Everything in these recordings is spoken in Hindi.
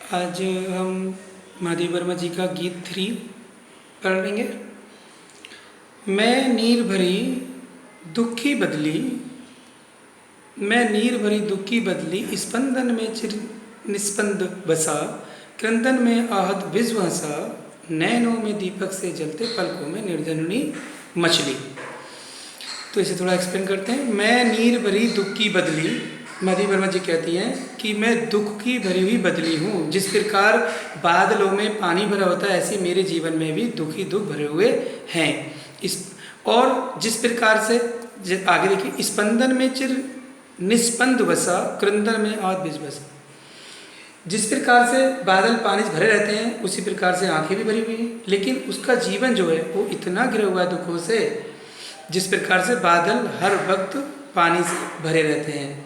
आज हम महादेव वर्मा जी का गीत 3 पढ़ लेंगे। मैं नीर भरी दुखी बदली, मैं नीर भरी दुखी बदली, स्पंदन में चिर निस्पंद बसा, क्रंदन में आहत विश्व हंसा, नैनों में दीपक से जलते पलकों में निर्जननी मछली। तो इसे थोड़ा एक्सप्लेन करते हैं। मैं नीर भरी दुख की बदली, महादेव वर्मा जी कहती हैं कि मैं दुख की भरी हुई बदली हूँ। जिस प्रकार बादलों में पानी भरा होता है, ऐसे मेरे जीवन में भी दुखी दुख भरे हुए हैं। और जिस प्रकार से आगे देखिए, स्पंदन में चिर निस्पंद बसा, क्रंदन में आद बीज बसा। जिस प्रकार से बादल पानी से भरे रहते हैं, उसी प्रकार से आंखें भी भरी हुई हैं, लेकिन उसका जीवन जो है वो इतना घिरा हुआ है दुखों से, जिस प्रकार से बादल हर वक्त पानी से भरे रहते हैं।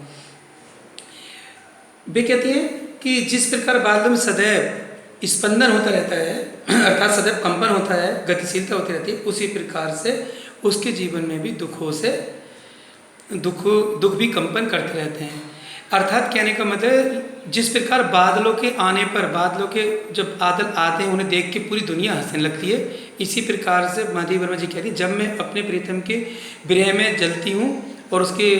वे कहती हैं कि जिस प्रकार बादलों में सदैव स्पंदन होता रहता है, अर्थात सदैव कंपन होता है, गतिशीलता होती रहती है, उसी प्रकार से उसके जीवन में भी दुखों से दुख भी कंपन करते रहते हैं। अर्थात कहने का मतलब, जिस प्रकार बादलों के आने पर, बादलों के जब बादल आते हैं उन्हें देख के पूरी दुनिया हंसने लगती है, इसी प्रकार से महादेव वर्मा जी कहती हैं, जब मैं अपने प्रीतम के विरह में जलती हूँ और उसके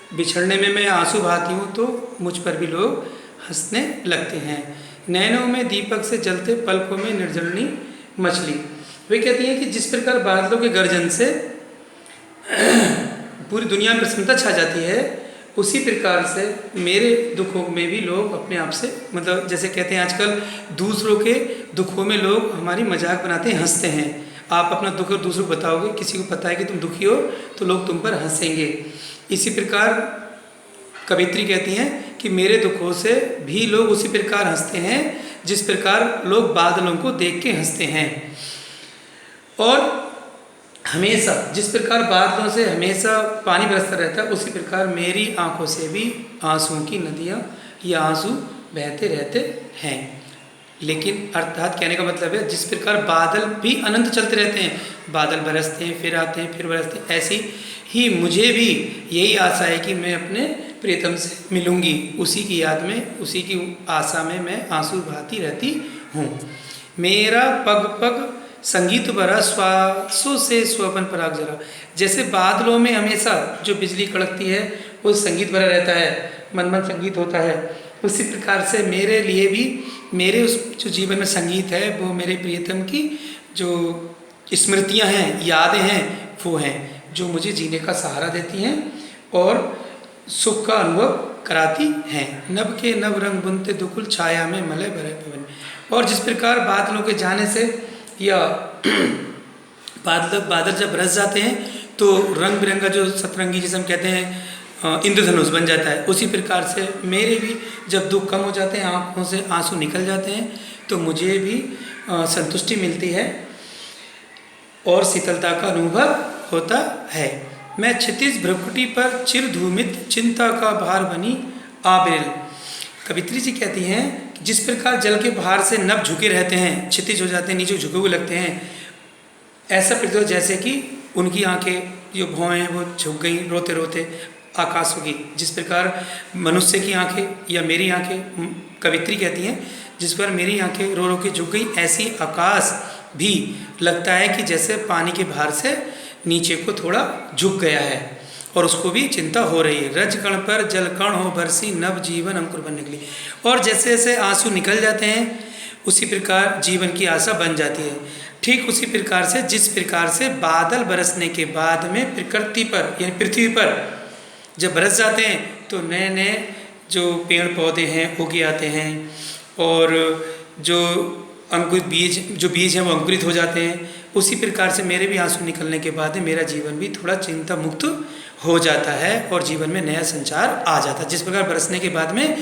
बिछड़ने में मैं आंसू बहाती हूँ, तो मुझ पर भी लोग हंसने लगते हैं। नैनों में दीपक से जलते पलकों में निर्जलनी मछली। वे कहती हैं कि जिस प्रकार बादलों के गर्जन से पूरी दुनिया में प्रसन्नता छा जाती है, उसी प्रकार से मेरे दुखों में भी लोग अपने आप से, मतलब जैसे कहते हैं आजकल दूसरों के दुखों में लोग हमारी मजाक बनाते हैं, हंसते हैं। आप अपना दुख दूसरों को बताओगे, किसी को पता है कि तुम दुखी हो, तो लोग तुम पर हंसेंगे। इसी प्रकार कवित्री कहती हैं कि मेरे दुखों से भी लोग उसी प्रकार हंसते हैं, जिस प्रकार लोग बादलों को देख के हंसते हैं। और हमेशा जिस प्रकार बादलों से हमेशा पानी बरसता रहता है, उसी प्रकार मेरी आंखों से भी आंसुओं की नदियाँ या आंसू बहते रहते हैं। लेकिन अर्थात कहने का मतलब है, जिस प्रकार बादल भी अनंत चलते रहते हैं, बादल बरसते हैं फिर आते हैं फिर बरसते हैं, ऐसी ही मुझे भी यही आशा है कि मैं अपने प्रीतम से मिलूंगी। उसी की याद में, उसी की आशा में मैं आंसू बहाती रहती हूँ। मेरा पग पग संगीत भरा, श्वासों से स्वपन पराग जरा। जैसे बादलों में हमेशा जो बिजली कड़कती है वो संगीत भरा रहता है, मन मन संगीत होता है, उसी प्रकार से मेरे लिए भी मेरे उस जो जीवन में संगीत है, वो मेरे प्रियतम की जो स्मृतियां हैं, यादें हैं, वो हैं जो मुझे जीने का सहारा देती हैं और सुख का अनुभव कराती हैं। नभ के नव रंग बुनते दुकुल, छाया में मलय भरे पवन। और जिस प्रकार बादलों के जाने से या बादल जब बरस जाते हैं तो रंग बिरंगा जो सतरंगी, जिसे हम कहते हैं इंद्रधनुष बन जाता है, उसी प्रकार से मेरे भी जब दुख कम हो जाते हैं, आँखों से आंसू निकल जाते हैं, तो मुझे भी संतुष्टि मिलती है और शीतलता का अनुभव होता है। मैं क्षितिज भ्रकुटी पर चिर धूमित, चिंता का भार बनी आबिल। कवित्री जी कहती हैं, जिस प्रकार जल के भार से नभ झुके रहते हैं, क्षितिज हो जाते हैं, नीचे झुके हुए लगते हैं, ऐसा प्रतीत हो जैसे कि उनकी आंखें जो भौएं हैं वो झुक गई रोते रोते आकाश होगी। जिस प्रकार मनुष्य की आंखें या मेरी आंखें, कवित्री कहती हैं, जिस पर मेरी आंखें रो रो के झुक गई, ऐसी आकाश भी लगता है कि जैसे पानी के भार से नीचे को थोड़ा झुक गया है और उसको भी चिंता हो रही है। रज कण पर जल कण हो बरसी, नव जीवन अंकुर बन निकली। और जैसे जैसे आंसू निकल जाते हैं, उसी प्रकार जीवन की आशा बन जाती है। ठीक उसी प्रकार से जिस प्रकार से बादल बरसने के बाद में प्रकृति पर यानी पृथ्वी पर जब बरस जाते हैं, तो नए नए जो पेड़ पौधे हैं उगे आते हैं और जो अंकुरित बीज हैं वो अंकुरित हो जाते हैं। उसी प्रकार से मेरे भी आंसू निकलने के बाद मेरा जीवन भी थोड़ा चिंता मुक्त हो जाता है और जीवन में नया संचार आ जाता है। जिस प्रकार बरसने के बाद में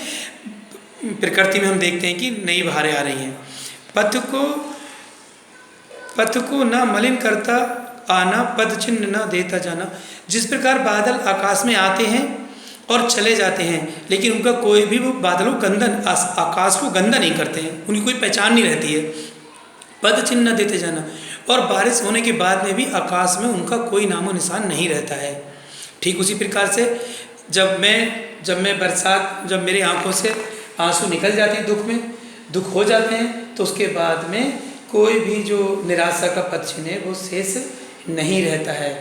प्रकृति में हम देखते हैं कि नई बहारें आ रही हैं। पथ को न मलिन करता आना, पद चिन्ह न देता जाना। जिस प्रकार बादल आकाश में आते हैं और चले जाते हैं, लेकिन उनका कोई भी, वो बादलों गंदन आकाश को गंदा नहीं करते हैं, उनकी कोई पहचान नहीं रहती है। पद चिन्ह न देते जाना। और बारिश होने के बाद में भी आकाश में उनका कोई नामो निशान नहीं रहता है। ठीक उसी प्रकार से जब मैं बरसात, जब मेरी आंखों से आंसू निकल जाते हैं दुख में, दुख हो जाते हैं तो उसके बाद में कोई भी जो निराशा का पद चिन्ह है वो शेष नहीं रहता है।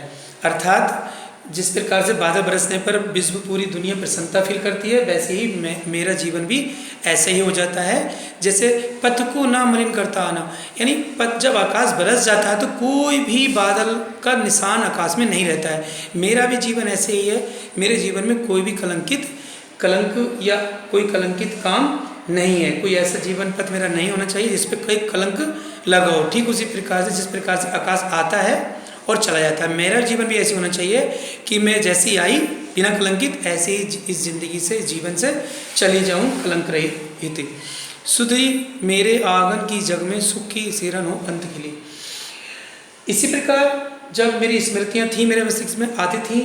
अर्थात जिस प्रकार से बादल बरसने पर विश्व पूरी दुनिया प्रसन्नता फील करती है, वैसे ही मेरा जीवन भी ऐसे ही हो जाता है जैसे पथ को ना मलिन करता आना। यानी पथ जब आकाश बरस जाता है तो कोई भी बादल का निशान आकाश में नहीं रहता है। मेरा भी जीवन ऐसे ही है। मेरे जीवन में कोई भी कलंक या कोई कलंकित काम नहीं है। कोई ऐसा जीवन पथ मेरा नहीं होना चाहिए जिस पर कोई कलंक लगा हो। ठीक उसी प्रकार से जिस प्रकार से आकाश आता है और चला जाता है, मेरा जीवन भी ऐसे होना चाहिए कि मैं जैसी आई बिना कलंकित ऐसे ही इस जिंदगी से जीवन से चली जाऊं कलंक रहित। सुधरी मेरे आंगन की जग में सुख की सिरन हो अंत के लिए। इसी प्रकार जब मेरी स्मृतियां थी मेरे मस्तिष्क में आती थी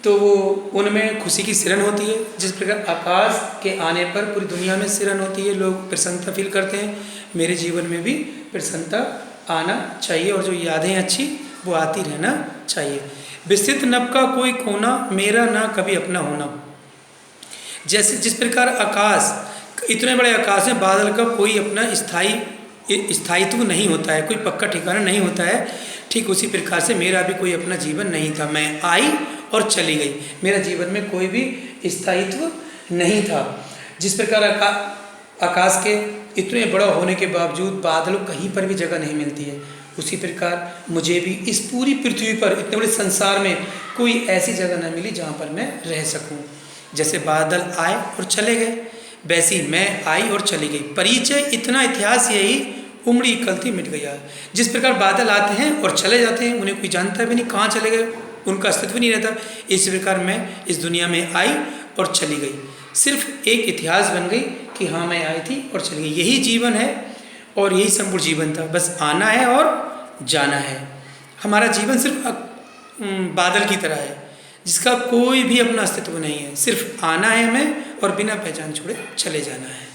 तो वो उनमें खुशी की सिरन होती है। जिस प्रकार आकाश के आने पर पूरी दुनिया में सिरन होती है, लोग प्रसन्नता फील करते हैं, मेरे जीवन में भी प्रसन्नता आना चाहिए और जो यादें अच्छी वो आती रहना चाहिए। विस्तृत नभ का कोई कोना मेरा ना कभी अपना होना। जैसे जिस प्रकार आकाश, इतने बड़े आकाश में बादल का कोई अपना स्थायित्व नहीं होता है, कोई पक्का ठिकाना नहीं होता है, ठीक उसी प्रकार से मेरा भी कोई अपना जीवन नहीं था। मैं आई और चली गई, मेरा जीवन में कोई भी स्थायित्व नहीं था। जिस प्रकार आकाश के इतने बड़ा होने के बावजूद बादलों कहीं पर भी जगह नहीं मिलती है, उसी प्रकार मुझे भी इस पूरी पृथ्वी पर इतने बड़े संसार में कोई ऐसी जगह न मिली जहाँ पर मैं रह सकूं। जैसे बादल आए और चले गए, वैसे ही मैं आई और चली गई। परिचय इतना इतिहास यही उमड़ी कलती मिट गया। जिस प्रकार बादल आते हैं और चले जाते हैं, उन्हें कोई जानता भी नहीं कहाँ चले गए, उनका अस्तित्व नहीं रहता। इस प्रकार मैं इस दुनिया में आई और चली गई, सिर्फ एक इतिहास बन गई कि हाँ मैं आई थी और चली गई। यही जीवन है और यही संपूर्ण जीवन था, बस आना है और जाना है। हमारा जीवन सिर्फ बादल की तरह है जिसका कोई भी अपना अस्तित्व नहीं है, सिर्फ आना है हमें और बिना पहचान छोड़े चले जाना है।